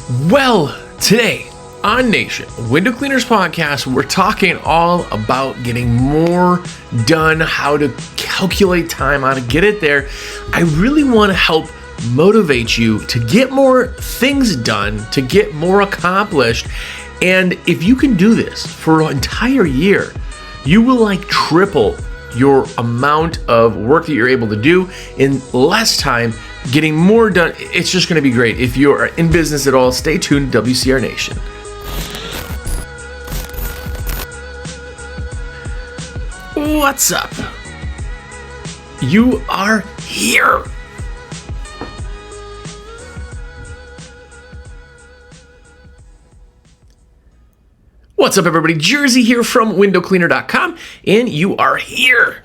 Well, today on Nation, Window Cleaners Podcast, we're talking all about getting more done, how to calculate time, how to get it there. I really want to help motivate you to get more things done, to get more accomplished. And if you can do this for an entire year, you will triple your amount of work that you're able to do in less time, getting more done. It's just going to be great. If you're in business at all, stay tuned, WCR Nation. What's up? You are here. What's up, everybody? Jersey here from windowcleaner.com, and you are here.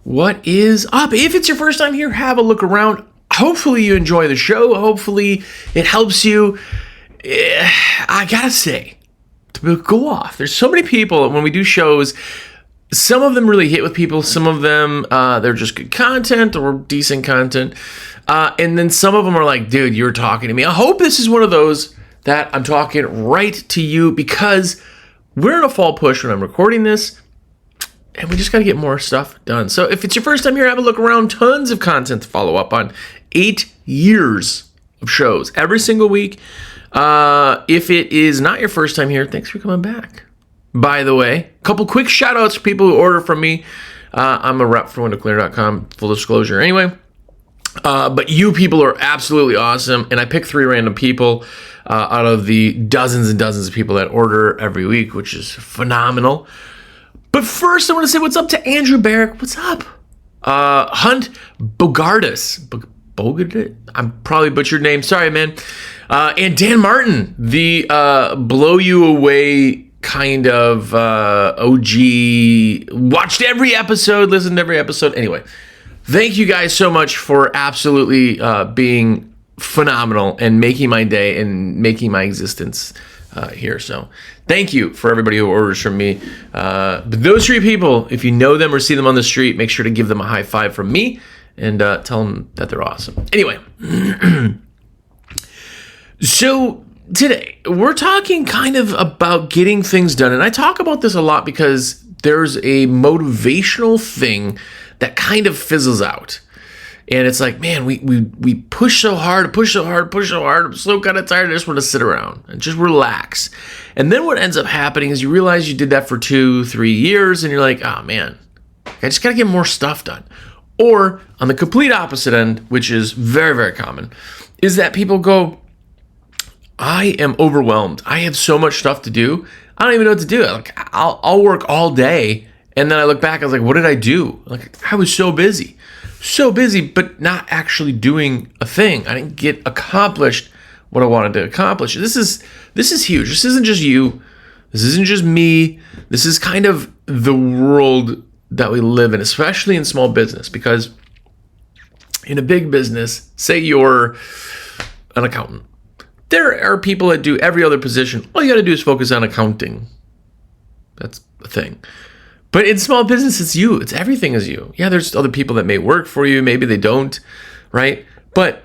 What is up? If it's your first time here, have a look around. Hopefully you enjoy the show. Hopefully it helps you. I gotta say, to go off, there's so many people when we do shows. Some of them really hit with people. Some of them, they're just good content or decent content. And then some of them are like, dude, you're talking to me. I hope this is one of those that I'm talking right to you, because we're in a fall push when I'm recording this, and we just got to get more stuff done. So if it's your first time here, have a look around. Tons of content to follow up on. 8 years of shows every single week. If it is not your first time here, thanks for coming back. By the way, a couple quick shout outs for people who order from me. I'm a rep for windowcleaner.com, full disclosure anyway. But you people are absolutely awesome. And I pick 3 random people out of the dozens and dozens of people that order every week, which is phenomenal. But first, I want to say what's up to Andrew Barrick. What's up? Hunt Bogardus. I'm probably butchered name. Sorry, man. And Dan Martin, the blow you away kind of OG. Watched every episode, listened to every episode. Anyway, thank you guys so much for absolutely being phenomenal and making my day and making my existence here. So thank you for everybody who orders from me. But those 3 people, if you know them or see them on the street, make sure to give them a high five from me and tell them that they're awesome. Anyway, so today we're talking kind of about getting things done. And I talk about this a lot because there's a motivational thing that kind of fizzles out. And it's like, man, we push so hard. I'm so kind of tired. I just want to sit around and just relax. And then what ends up happening is you realize you did that for 2-3 years, and you're like, oh man, I just got to get more stuff done. Or on the complete opposite end, which is very, very common, is that people go, I am overwhelmed. I have so much stuff to do. I don't even know what to do. I'll work all day. And then I look back, I was like, what did I do? I was so busy, but not actually doing a thing. I didn't get accomplished what I wanted to accomplish. This is huge. This isn't just you. This isn't just me. This is kind of the world that we live in, especially in small business, because in a big business, say you're an accountant, there are people that do every other position. All you got to do is focus on accounting. That's a thing. But in small business, it's you. It's everything is you. Yeah, there's other people that may work for you. Maybe they don't, right? But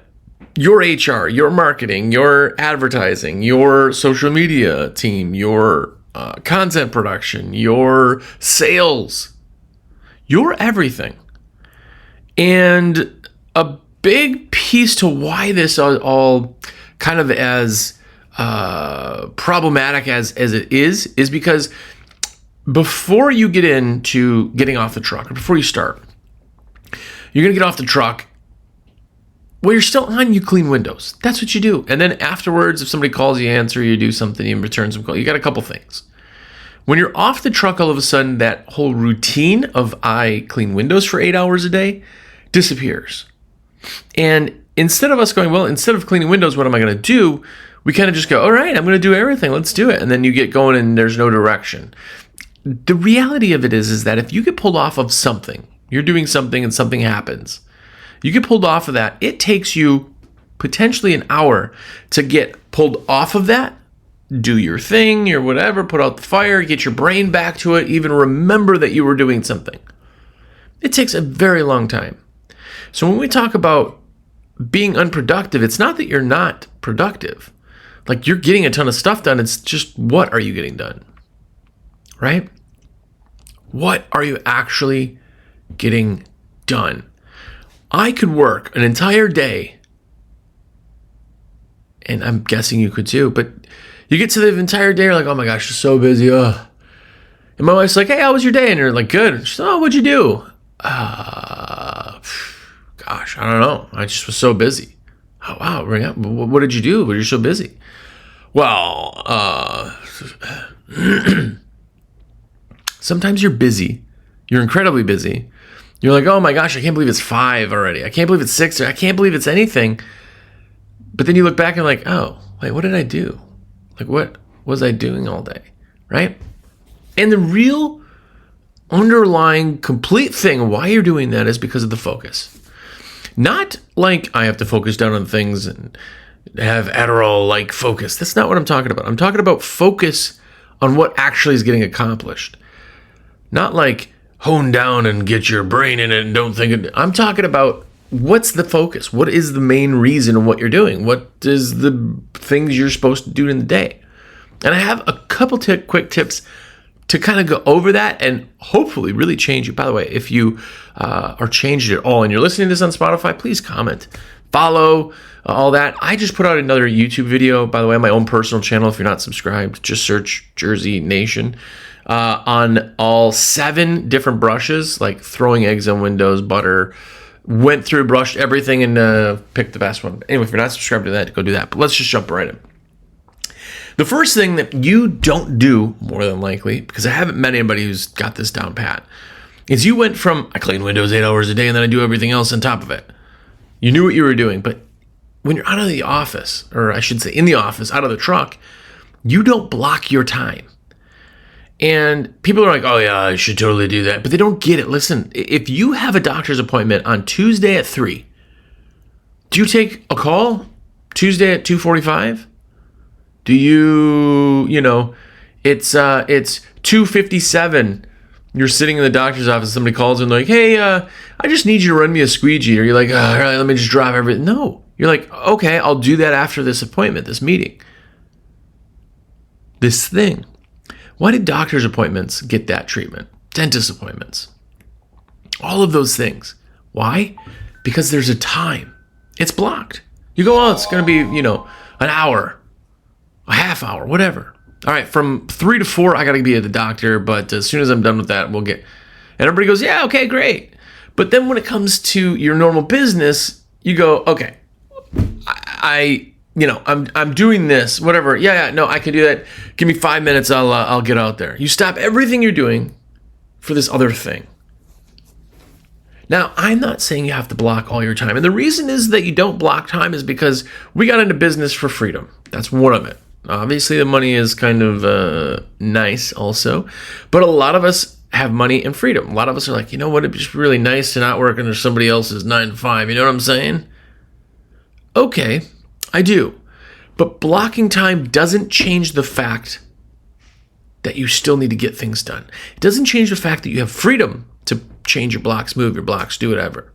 your HR, your marketing, your advertising, your social media team, your content production, your sales, you're everything. And a big piece to why this all kind of as problematic as it is because before you get into getting off the truck, or before you start, you're going to get off the truck. Well, you're still on, you clean windows. That's what you do. And then afterwards, if somebody calls you, answer, you do something, you return some call. You got a couple things. When you're off the truck, all of a sudden, that whole routine of I clean windows for 8 hours a day disappears. And instead of us going, well, instead of cleaning windows, what am I going to do? We kind of just go, all right, I'm going to do everything. Let's do it. And then you get going and there's no direction. The reality of it is that if you get pulled off of something, you're doing something and something happens, you get pulled off of that, it takes you potentially an hour to get pulled off of that, do your thing or whatever, put out the fire, get your brain back to it, even remember that you were doing something. It takes a very long time. So when we talk about being unproductive, it's not that you're not productive. Like, you're getting a ton of stuff done. It's just, what are you getting done? Right? What are you actually getting done? I could work an entire day, and I'm guessing you could too, but you get to the entire day, you're like, oh my gosh, it's so busy. Ugh. And my wife's like, hey, how was your day? And you're like, good. She's like, oh, what'd you do? Gosh, I don't know. I just was so busy. Oh, wow. What did you do? Were you so busy? Well, sometimes you're busy. You're incredibly busy. You're like, oh my gosh, I can't believe it's 5 already. I can't believe it's 6. I can't believe it's anything. But then you look back and you're like, oh, wait, what did I do? Like, what was I doing all day? Right? And the real underlying complete thing why you're doing that is because of the focus. Not like I have to focus down on things and have Adderall-like focus. That's not what I'm talking about. I'm talking about focus on what actually is getting accomplished. Not like hone down and get your brain in it and don't think it. I'm talking about what's the focus? What is the main reason of what you're doing? What is the things you're supposed to do in the day? And I have a couple quick tips to kind of go over that and hopefully really change it. By the way, if you are changed at all and you're listening to this on Spotify, please comment, follow, all that. I just put out another YouTube video, by the way, on my own personal channel. If you're not subscribed, just search WCR Nation on all 7 different brushes, like throwing eggs on windows, butter. Went through, brushed everything, and picked the best one. Anyway, if you're not subscribed to that, go do that. But let's just jump right in. The first thing that you don't do, more than likely, because I haven't met anybody who's got this down pat, is you went from, I clean windows 8 hours a day and then I do everything else on top of it. You knew what you were doing, but when you're out of the office, or I should say in the office, out of the truck, you don't block your time. And people are like, oh yeah, I should totally do that. But they don't get it. Listen, if you have a doctor's appointment on Tuesday at 3, do you take a call Tuesday at 2:45? Do it's 2:57. You're sitting in the doctor's office. Somebody calls and like, hey, I just need you to run me a squeegee. Or you're like, all right, let me just drop everything. No, you're like, okay, I'll do that after this appointment, this meeting, this thing. Why did doctor's appointments get that treatment? Dentist appointments, all of those things. Why? Because there's a time. It's blocked. You go, oh, it's going to be, an hour, a half hour, whatever. All right, from 3 to 4, I got to be at the doctor, but as soon as I'm done with that, we'll get... And everybody goes, yeah, okay, great. But then when it comes to your normal business, you go, okay, I'm doing this, whatever. Yeah, no, I can do that. Give me 5 minutes, I'll get out there. You stop everything you're doing for this other thing. Now, I'm not saying you have to block all your time. And the reason is that you don't block time is because we got into business for freedom. That's one of it. Obviously, the money is kind of nice also. But a lot of us have money and freedom. A lot of us are like, you know what? It'd be just really nice to not work under somebody else's 9 to 5. You know what I'm saying? Okay, I do. But blocking time doesn't change the fact that you still need to get things done. It doesn't change the fact that you have freedom to change your blocks, move your blocks, do whatever.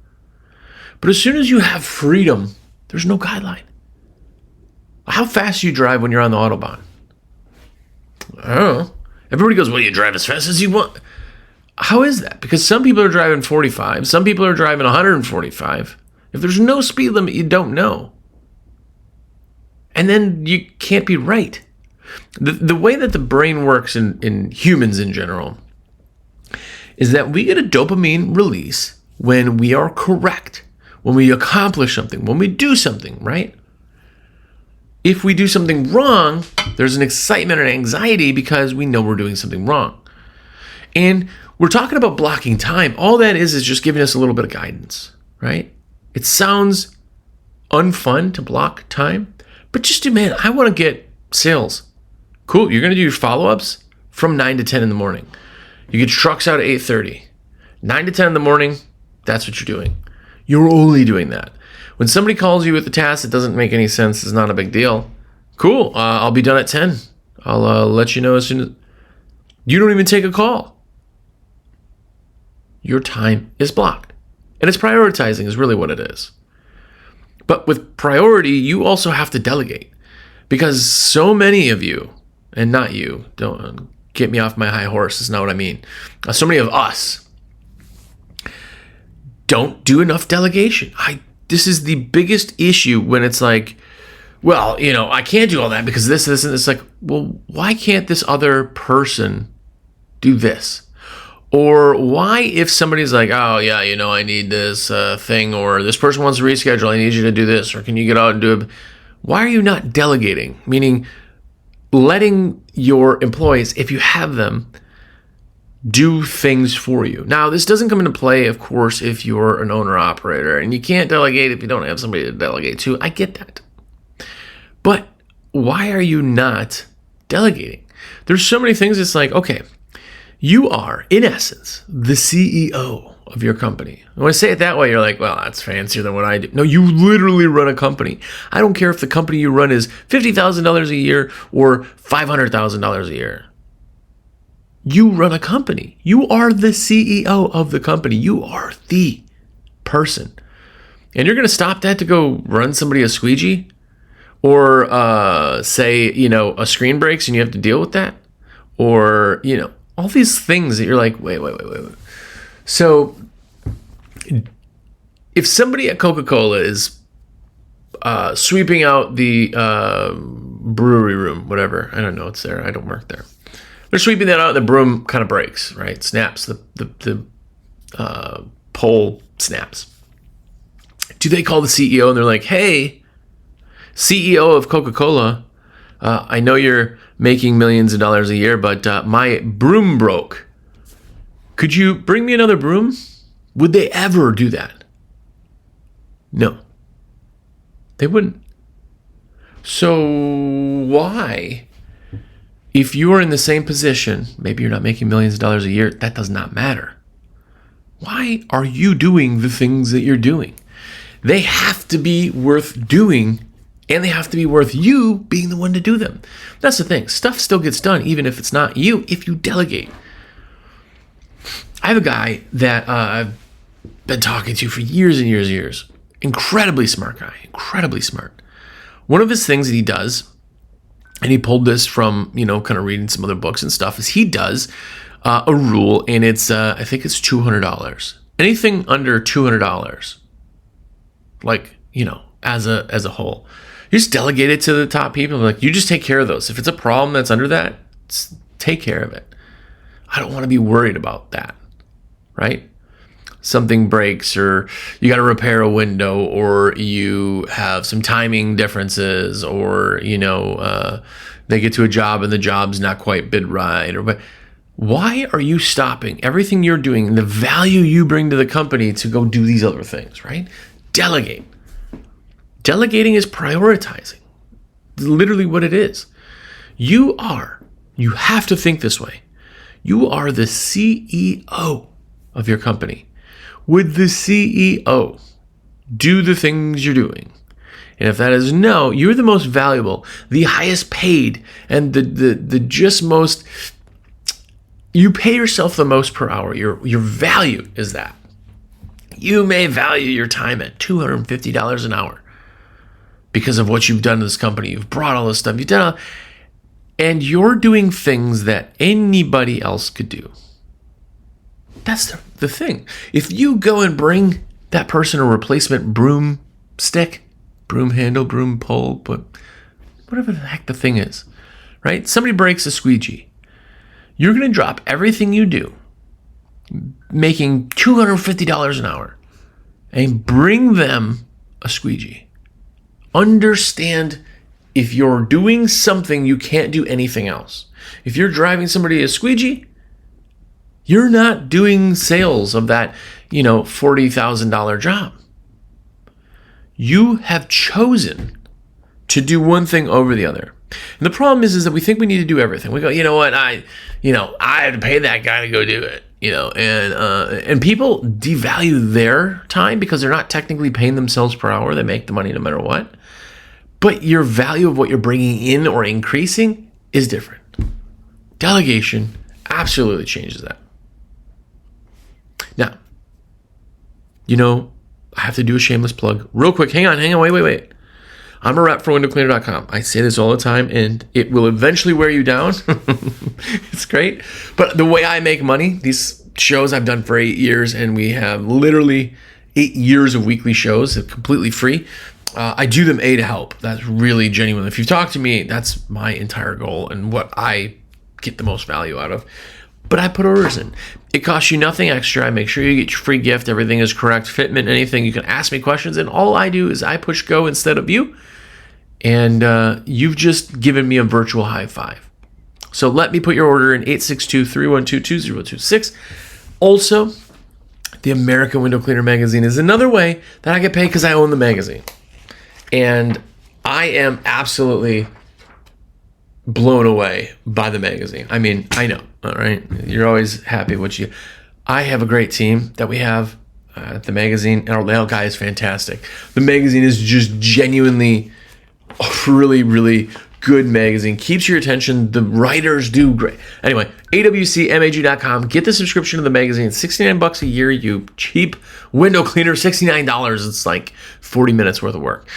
But as soon as you have freedom, there's no guideline. How fast do you drive when you're on the Autobahn? I don't know. Everybody goes, well, you drive as fast as you want. How is that? Because some people are driving 45. Some people are driving 145. If there's no speed limit, you don't know. And then you can't be right. The way that the brain works in humans in general is that we get a dopamine release when we are correct, when we accomplish something, when we do something, right? If we do something wrong, there's an excitement and anxiety because we know we're doing something wrong. And we're talking about blocking time. All that is just giving us a little bit of guidance, right? It sounds unfun to block time, but just do, man, I want to get sales. Cool, you're going to do your follow-ups from 9 to 10 in the morning. You get trucks out at 8:30. 9 to 10 in the morning, that's what you're doing. You're only doing that. When somebody calls you with a task that doesn't make any sense, it's not a big deal. Cool, I'll be done at 10. I'll let you know as soon as... You don't even take a call. Your time is blocked. And it's prioritizing is really what it is. But with priority, you also have to delegate. Because so many of you, and not you, don't get me off my high horse, that's not what I mean. So many of us don't do enough delegation. This is the biggest issue when it's like, well, I can't do all that because this, and it's like, well, why can't this other person do this? Or why, if somebody's like, oh yeah, I need this thing, or this person wants to reschedule, I need you to do this, or can you get out and do it? Why are you not delegating? Meaning letting your employees, if you have them, do things for you. Now, this doesn't come into play, of course, if you're an owner-operator, and you can't delegate if you don't have somebody to delegate to. I get that. But why are you not delegating? There's so many things. It's like, okay, you are, in essence, the CEO of your company. And when I say it that way, you're like, well, that's fancier than what I do. No, you literally run a company. I don't care if the company you run is $50,000 a year or $500,000 a year. You run a company. You are the CEO of the company. You are the person. And you're going to stop that to go run somebody a squeegee? Or say, a screen breaks and you have to deal with that? Or, all these things that you're like, wait. So if somebody at Coca-Cola is sweeping out the brewery room, whatever, I don't know, it's there, I don't work there. They're sweeping that out, the broom kind of breaks, right? Snaps, the pole snaps. Do they call the CEO and they're like, hey, CEO of Coca-Cola, I know you're making millions of dollars a year, but my broom broke. Could you bring me another broom? Would they ever do that? No. They wouldn't. So why, if you are in the same position, maybe you're not making millions of dollars a year, that does not matter. Why are you doing the things that you're doing? They have to be worth doing, and they have to be worth you being the one to do them. That's the thing. Stuff still gets done, even if it's not you, if you delegate. I have a guy that I've been talking to for years and years and years. Incredibly smart guy. Incredibly smart. One of his things that he does, and he pulled this from, kind of reading some other books and stuff, is he does a rule, and it's, I think it's $200. Anything under $200, like, as a whole, you just delegate it to the top people. Like, you just take care of those. If it's a problem that's under that, take care of it. I don't want to be worried about that, right? Something breaks, or you got to repair a window, or you have some timing differences, or, they get to a job and the job's not quite bid right. But why are you stopping everything you're doing and the value you bring to the company to go do these other things, right? Delegate. Delegating is prioritizing. Literally what it is. You have to think this way. You are the CEO of your company. Would the CEO do the things you're doing? And if that is no, you're the most valuable, the highest paid, and the just most, you pay yourself the most per hour. Your value is that. You may value your time at $250 an hour because of what you've done to this company. You've brought all this stuff. You've done, and you're doing things that anybody else could do. That's the thing. If you go and bring that person a replacement broom stick, broom handle, broom pole, but whatever the heck the thing is, right? Somebody breaks a squeegee. You're going to drop everything you do, making $250 an hour, and bring them a squeegee. Understand, if you're doing something, you can't do anything else. If you're driving somebody a squeegee, you're not doing sales of that, $40,000 job. You have chosen to do one thing over the other. And the problem is that we think we need to do everything. We go, you know what, I have to pay that guy to go do it, and people devalue their time because they're not technically paying themselves per hour. They make the money no matter what. But your value of what you're bringing in or increasing is different. Delegation absolutely changes that. Now, I have to do a shameless plug real quick. Hang on, wait. I'm a rep for windowcleaner.com. I say this all the time, and it will eventually wear you down. It's great. But the way I make money, these shows I've done for 8 years, and we have literally 8 years of weekly shows, completely free. I do them to help. That's really genuine. If you talk to me, that's my entire goal and what I get the most value out of. But I put orders in. It costs you nothing extra. I make sure you get your free gift. Everything is correct. Fitment, anything. You can ask me questions. And all I do is I push go instead of you. And you've just given me a virtual high five. So let me put your order in 862-312-2026. Also, the American Window Cleaner magazine is another way that I get paid because I own the magazine. And I am absolutely blown away by the magazine. I mean, I know, all right? You're always happy with you. I have a great team that we have at the magazine, and our layout guy is fantastic. The magazine is just genuinely a really, really good magazine. Keeps your attention. The writers do great. Anyway, awcmag.com. Get the subscription to the magazine. It's $69 a year, you cheap window cleaner. $69. It's like 40 minutes worth of work.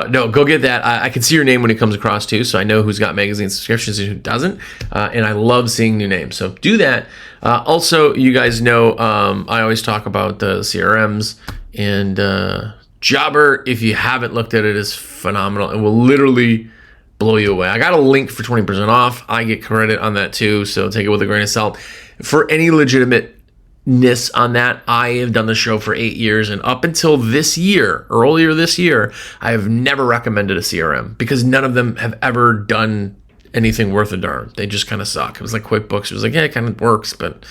No, go get that. I can see your name when it comes across too, so I know who's got magazine subscriptions and who doesn't. And I love seeing new names, so do that. Also, you guys know I always talk about the CRMs, and Jobber, if you haven't looked at it, is phenomenal and will literally blow you away. I got a link for 20% off. I get credit on that too, so take it with a grain of salt. For any legitimateness on that, I have done the show for 8 years, and up until this year, earlier this year, I have never recommended a CRM because none of them have ever done anything worth a darn. They just kind of suck. It was like QuickBooks. It was like, yeah, it kind of works, but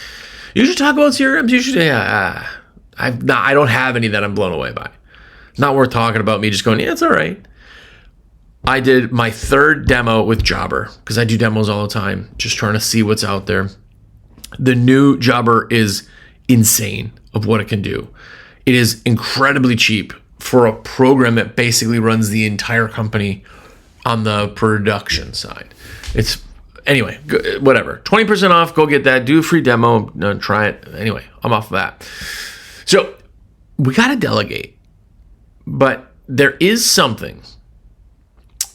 you should talk about CRMs. You should, I don't have any that I'm blown away by. Not worth talking about. Me just going, yeah, it's all right. I did my third demo with Jobber because I do demos all the time, just trying to see what's out there. The new Jobber is insane of what it can do. It is incredibly cheap for a program that basically runs the entire company on the production side. It's anyway, whatever. 20% off. Go get that. Do a free demo. Try it. Anyway, I'm off of that. So we got to delegate, but there is something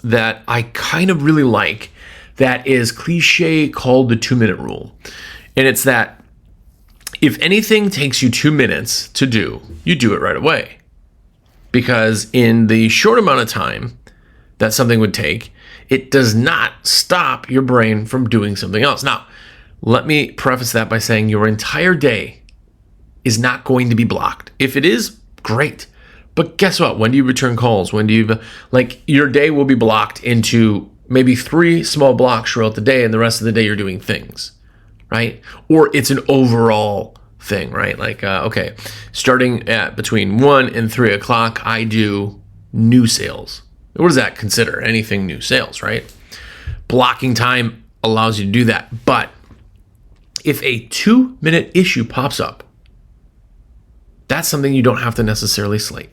that I kind of really like that is cliche called the 2-minute rule. And it's that if anything takes you 2 minutes to do, you do it right away. Because in the short amount of time that something would take, it does not stop your brain from doing something else. Now, let me preface that by saying your entire day is not going to be blocked. If it is, great. But guess what? When do you return calls? When do you, your day will be blocked into maybe 3 small blocks throughout the day, and the rest of the day you're doing things, right? Or it's an overall thing, right? Okay, starting at between 1 and 3 o'clock, I do new sales. What does that consider? Anything new sales, right? Blocking time allows you to do that. But if a 2-minute issue pops up, that's something you don't have to necessarily slate.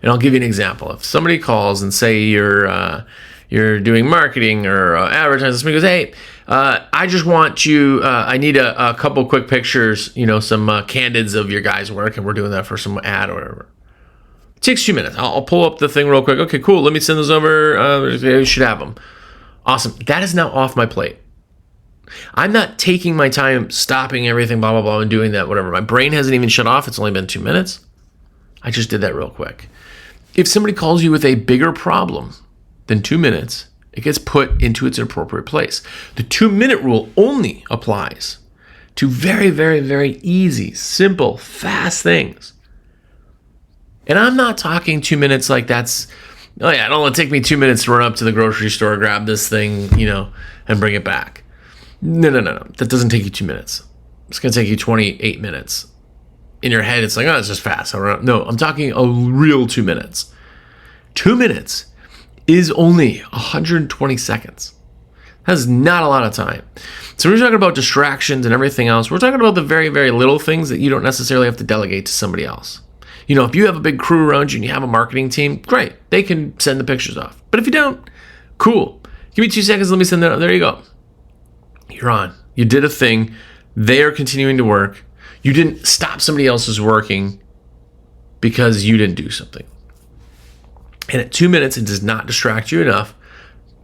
And I'll give you an example. If somebody calls and say you're doing marketing or advertising, somebody goes, hey, I just want you, I need a couple quick pictures, some candids of your guys' work, and we're doing that for some ad or whatever. It takes 2 minutes. I'll pull up the thing real quick. Okay, cool. Let me send those over. You should have them. Awesome. That is now off my plate. I'm not taking my time stopping everything, blah, blah, blah, and doing that, whatever. My brain hasn't even shut off. It's only been 2 minutes. I just did that real quick. If somebody calls you with a bigger problem than 2 minutes, it gets put into its appropriate place. The 2-minute rule only applies to very, very, very easy, simple, fast things. And I'm not talking 2 minutes like that's, oh yeah, it'll only take me 2 minutes to run up to the grocery store, grab this thing, and bring it back. No. That doesn't take you 2 minutes. It's going to take you 28 minutes. In your head, it's like, oh, it's just fast. No, I'm talking a real 2 minutes. 2 minutes is only 120 seconds. That's not a lot of time. So we're talking about distractions and everything else. We're talking about the very, very little things that you don't necessarily have to delegate to somebody else. If you have a big crew around you and you have a marketing team, great. They can send the pictures off. But if you don't, cool. Give me 2 seconds. Let me send that out. There you go. You're on. You did a thing. They are continuing to work. You didn't stop somebody else's working because you didn't do something. And at 2 minutes, it does not distract you enough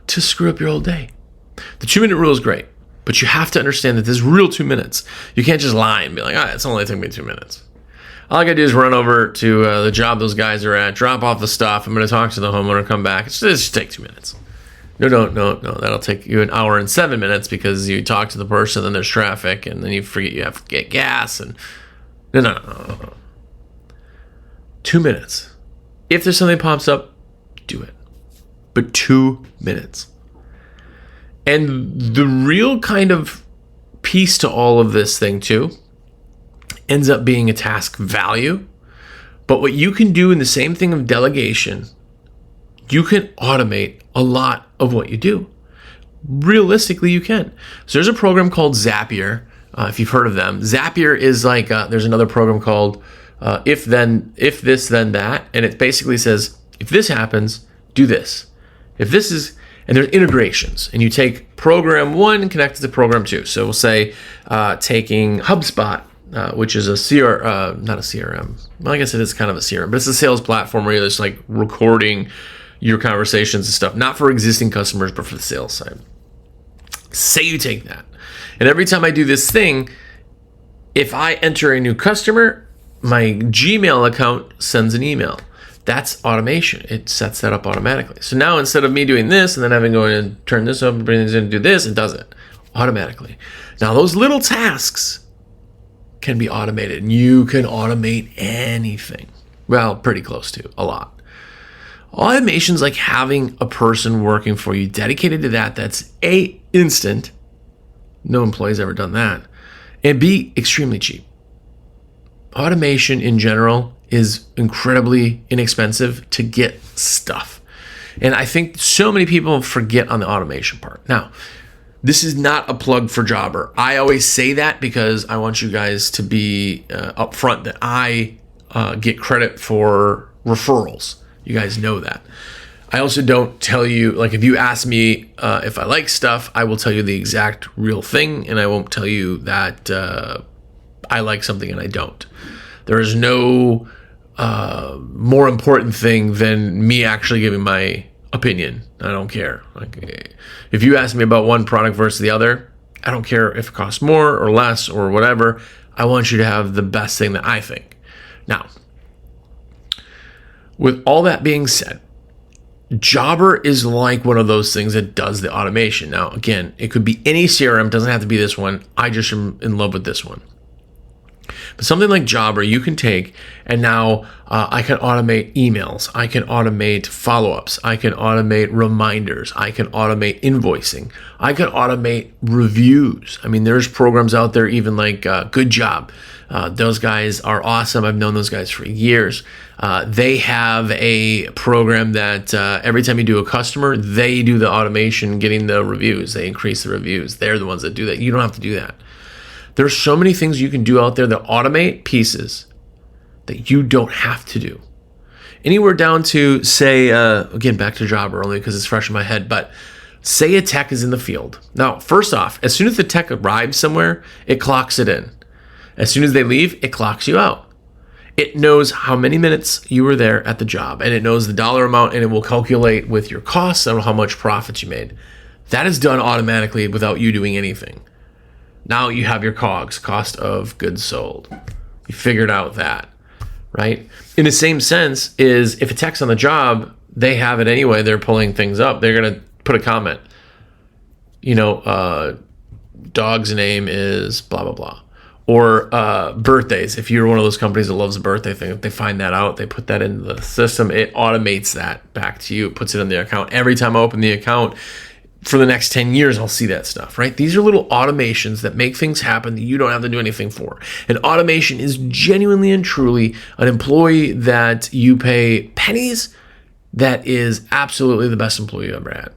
to screw up your whole day. The 2-minute rule is great, but you have to understand that this is real 2 minutes. You can't just lie and be like, it's only took me 2 minutes. All I gotta do is run over to the job those guys are at, drop off the stuff. I'm gonna talk to the homeowner, come back. It's just take 2 minutes. No. That'll take you an hour and 7 minutes because you talk to the person, then there's traffic, and then you forget you have to get gas. And no. 2 minutes. If there's something that pops up, do it. But 2 minutes. And the real kind of piece to all of this thing too ends up being a task value. But what you can do in the same thing of delegation, you can automate a lot of what you do. Realistically, you can. So there's a program called Zapier, if you've heard of them. Zapier is like, there's another program called if this, then that. And it basically says, if this happens, do this. If this is, and there's integrations, and you take program 1 and connect it to program 2. So we'll say taking HubSpot, which is not a CRM. Well, I guess it is kind of a CRM, but it's a sales platform where you're just like recording your conversations and stuff, not for existing customers, but for the sales side. Say you take that, and every time I do this thing, if I enter a new customer, my Gmail account sends an email. That's automation. It sets that up automatically. So now instead of me doing this and then having to go in and turn this up and bring this in and do this, it does it automatically. Now those little tasks can be automated, and you can automate anything. Well, pretty close to a lot. Automation's like having a person working for you dedicated to that. That's A, instant. No employee's ever done that. And B, extremely cheap. Automation in general is incredibly inexpensive to get stuff. And I think so many people forget on the automation part. Now, this is not a plug for Jobber. I always say that because I want you guys to be upfront that I get credit for referrals. You guys know that. I also don't tell you, like if you ask me if I like stuff, I will tell you the exact real thing, and I won't tell you that I like something and I don't. There is no more important thing than me actually giving my opinion. I don't care. Like, if you ask me about one product versus the other, I don't care if it costs more or less or whatever. I want you to have the best thing that I think. Now, with all that being said, Jobber is like one of those things that does the automation. Now, again, it could be any CRM. It doesn't have to be this one. I just am in love with this one. But something like Jobber, you can take, and now I can automate emails. I can automate follow-ups. I can automate reminders. I can automate invoicing. I can automate reviews. I mean, there's programs out there, even like Good Job. Those guys are awesome. I've known those guys for years. They have a program that every time you do a customer, they do the automation, getting the reviews. They increase the reviews. They're the ones that do that. You don't have to do that. There's so many things you can do out there that automate pieces that you don't have to do. Anywhere down to, say, again, back to Jobber only because it's fresh in my head, but say a tech is in the field. Now, first off, as soon as the tech arrives somewhere, it clocks it in. As soon as they leave, it clocks you out. It knows how many minutes you were there at the job, and it knows the dollar amount, and it will calculate with your costs on how much profit you made. That is done automatically without you doing anything. Now you have your COGS, cost of goods sold. You figured out that, right? In the same sense is if a tech's on the job, they have it anyway. They're pulling things up. They're going to put a comment. Dog's name is blah, blah, blah. Or birthdays. If you're one of those companies that loves a birthday thing, if they find that out, they put that into the system. It automates that back to you. It puts it in the account. Every time I open the account, for the next 10 years, I'll see that stuff, right? These are little automations that make things happen that you don't have to do anything for. And automation is genuinely and truly an employee that you pay pennies that is absolutely the best employee you ever had.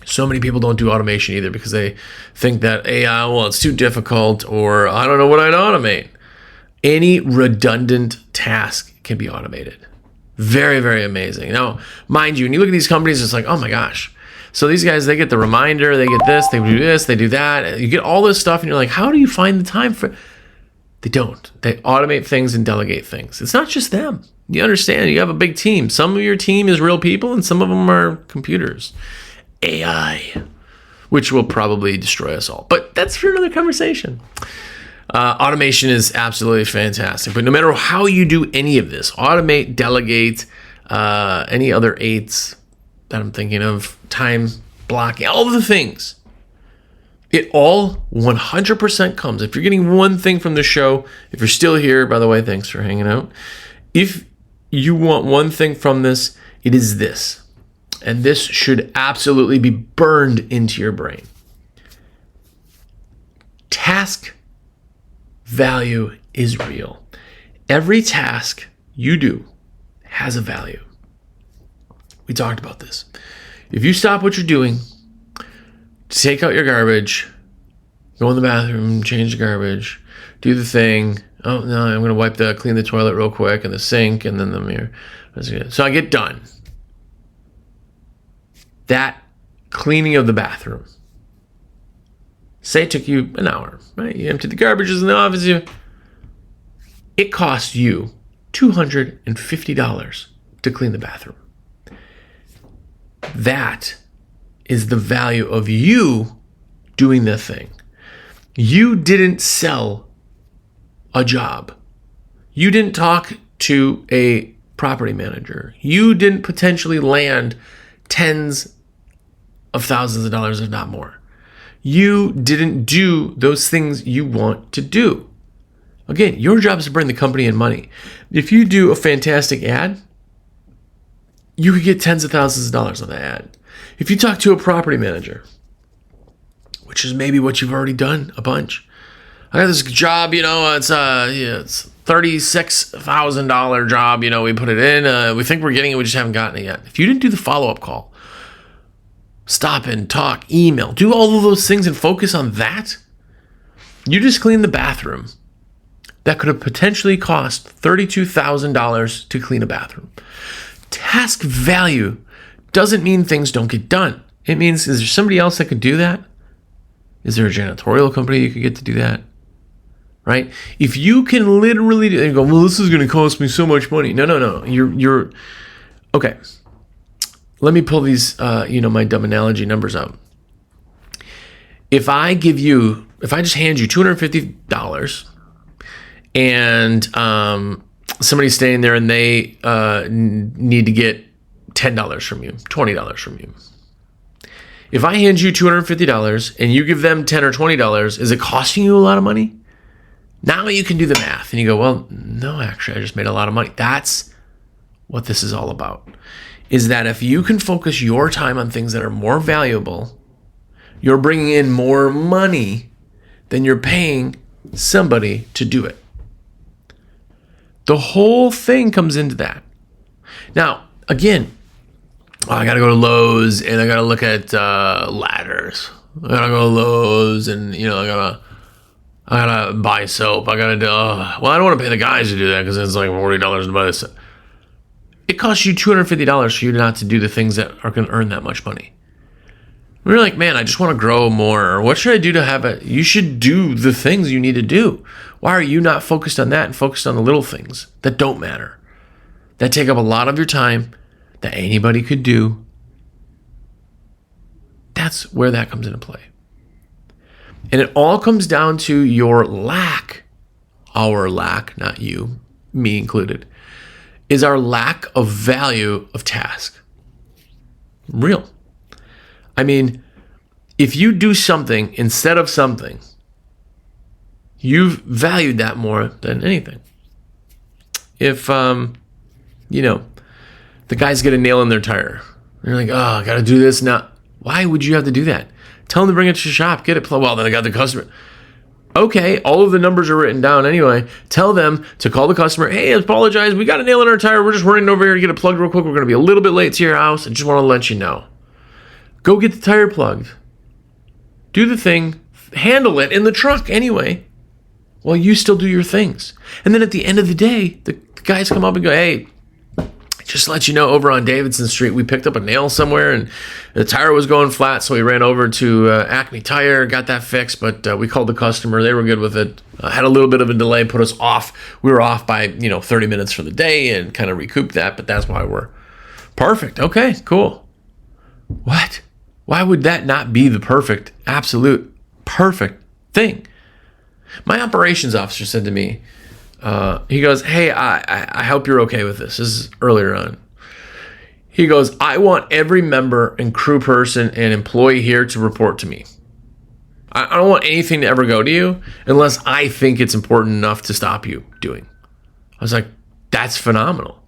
So many people don't do automation either because they think that AI, it's too difficult, or I don't know what I'd automate. Any redundant task can be automated. Very, very amazing. Now, mind you, when you look at these companies, it's like, oh my gosh. So these guys, they get the reminder, they get this, they do that. You get all this stuff, and you're like, how do you find the time for? They don't. They automate things and delegate things. It's not just them. You understand, you have a big team. Some of your team is real people and some of them are computers. AI, which will probably destroy us all. But that's for another conversation. Automation is absolutely fantastic. But no matter how you do any of this, automate, delegate, any other aids that I'm thinking of, time blocking, all of the things, it all 100% comes. If you're getting one thing from the show, if you're still here, by the way, thanks for hanging out. If you want one thing from this, it is this. And this should absolutely be burned into your brain. Task value is real. Every task you do has a value. We talked about this. If you stop what you're doing, take out your garbage, go in the bathroom, change the garbage, do the thing. Oh, no, I'm going to clean the toilet real quick and the sink and then the mirror. So I get done. That cleaning of the bathroom, say it took you an hour, right? You emptied the garbages in the office. It cost you $250 to clean the bathroom. That is the value of you doing the thing. You didn't sell a job. You didn't talk to a property manager. You didn't potentially land tens of thousands of dollars, if not more. You didn't do those things you want to do. Again, your job is to bring the company in money. If you do a fantastic ad, you could get tens of thousands of dollars on the ad. If you talk to a property manager, which is maybe what you've already done a bunch. I got this job, it's $36,000 job, we put it in, we think we're getting it, we just haven't gotten it yet. If you didn't do the follow-up call, stop and talk, email, do all of those things and focus on that, you just cleaned the bathroom. That could have potentially cost $32,000 to clean a bathroom. Task value doesn't mean things don't get done. It means, is there somebody else that could do that? Is there a janitorial company you could get to do that? Right? If you can literally do it and go, well, this is going to cost me so much money. No. You're okay. Let me pull these, my dumb analogy numbers out. If I just hand you $250 and somebody's staying there and they need to get $10 from you, $20 from you. If I hand you $250 and you give them $10 or $20, is it costing you a lot of money? Now you can do the math and you go, well, no, actually, I just made a lot of money. That's what this is all about, is that if you can focus your time on things that are more valuable, you're bringing in more money than you're paying somebody to do it. The whole thing comes into that. Now, again, I got to go to Lowe's and I got to look at ladders. I got to go to Lowe's and, I got to buy soap. I got to do, I don't want to pay the guys to do that because it's like $40 to buy this. It costs you $250 for you not to do the things that are going to earn that much money. We're like, man, I just want to grow more. Or what should I do to have it? You should do the things you need to do. Why are you not focused on that and focused on the little things that don't matter, that take up a lot of your time, that anybody could do? That's where that comes into play. And it all comes down to your lack, our lack, not you, me included, is our lack of value of task. Real. I mean, if you do something instead of something, you've valued that more than anything. If, the guys get a nail in their tire, they're like, oh, I got to do this now. Why would you have to do that? Tell them to bring it to the shop, get it. Well, then I got the customer. Okay, all of the numbers are written down anyway. Tell them to call the customer. Hey, I apologize. We got a nail in our tire. We're just running over here to get it plugged real quick. We're going to be a little bit late to your house. I just want to let you know. Go get the tire plugged. Do the thing. Handle it in the truck anyway, while you still do your things. And then at the end of the day, the guys come up and go, hey, I just to let you know, over on Davidson Street, we picked up a nail somewhere and the tire was going flat. So we ran over to Acme Tire, got that fixed, but we called the customer. They were good with it. Had a little bit of a delay, put us off. We were off by, 30 minutes for the day and kind of recouped that. But that's why we're perfect. Okay, cool. What? Why would that not be the perfect, absolute perfect thing? My operations officer said to me, he goes, hey, I hope you're okay with this. This is earlier on. He goes, I want every member and crew person and employee here to report to me. I don't want anything to ever go to you unless I think it's important enough to stop you doing. I was like, that's phenomenal.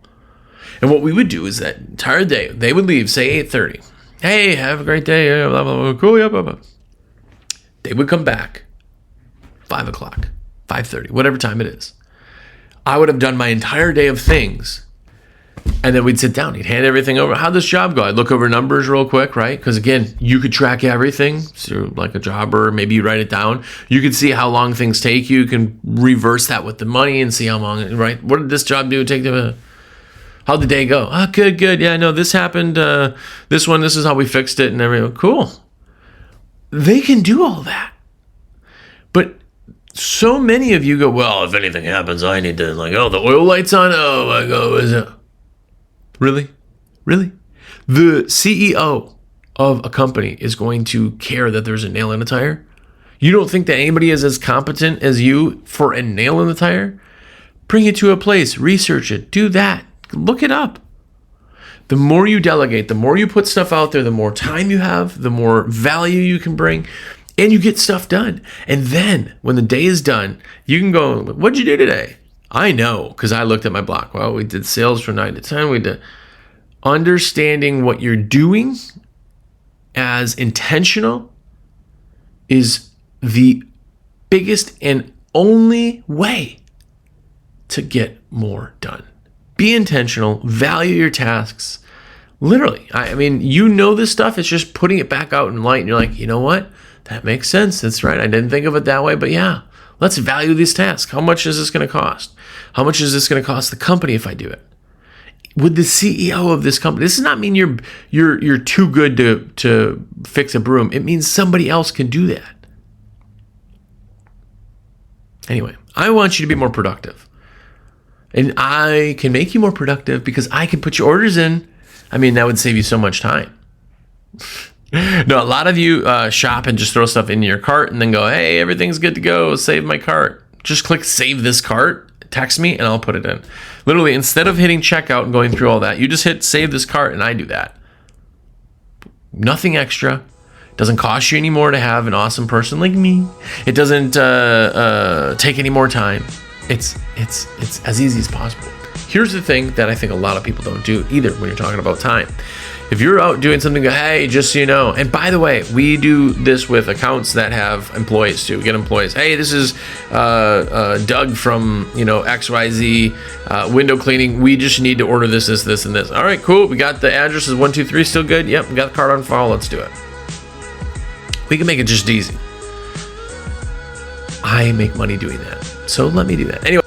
And what we would do is that entire day, they would leave, say 8:30. Hey, have a great day. Blah, blah, blah, cool, yeah, blah, blah. They would come back 5 o'clock, 5:30, whatever time it is. I would have done my entire day of things, and then we'd sit down. He'd hand everything over. How'd this job go? I'd look over numbers real quick, right? Because again, you could track everything through like a jobber. Maybe you write it down. You could see how long things take you. You can reverse that with the money and see how long, right? What did this job do? How'd the day go? Oh, good. Yeah, no, this happened. This is how we fixed it and everything. Cool. They can do all that. But so many of you go, well, if anything happens, I need to, the oil light's on. Oh my God, is it? Really? The CEO of a company is going to care that there's a nail in a tire? You don't think that anybody is as competent as you for a nail in the tire? Bring it to a place, research it, do that, look it up. The more you delegate, the more you put stuff out there, the more time you have, the more value you can bring. And you get stuff done. And then when the day is done, you can go, what'd you do today? I know, because I looked at my block. Well, we did sales from 9 to 10. We did understanding what you're doing as intentional is the biggest and only way to get more done. Be intentional, value your tasks. Literally, this stuff. It's just putting it back out in light. And you're like, you know what? That makes sense. That's right. I didn't think of it that way, but yeah, let's value these tasks. How much is this going to cost? How much is this going to cost the company if I do it? With the CEO of this company, this does not mean you're too good to fix a broom. It means somebody else can do that. Anyway, I want you to be more productive. And I can make you more productive because I can put your orders in. That would save you so much time. No, a lot of you shop and just throw stuff in your cart and then go, hey, everything's good to go. Save my cart. Just click save this cart, text me, and I'll put it in. Literally, instead of hitting checkout and going through all that, you just hit save this cart and I do that. Nothing extra. It doesn't cost you any more to have an awesome person like me. It doesn't take any more time. It's as easy as possible. Here's the thing that I think a lot of people don't do either when you're talking about time. If you're out doing something, go, hey, just so you know, and by the way, we do this with accounts that have employees too. We get employees. Hey, this is Doug from XYZ window cleaning. We just need to order this, and this. All right, cool. We got the addresses 1, 2, 3 still good. Yep, we got the card on file. Let's do it. We can make it just easy. I make money doing that, so let me do that anyway.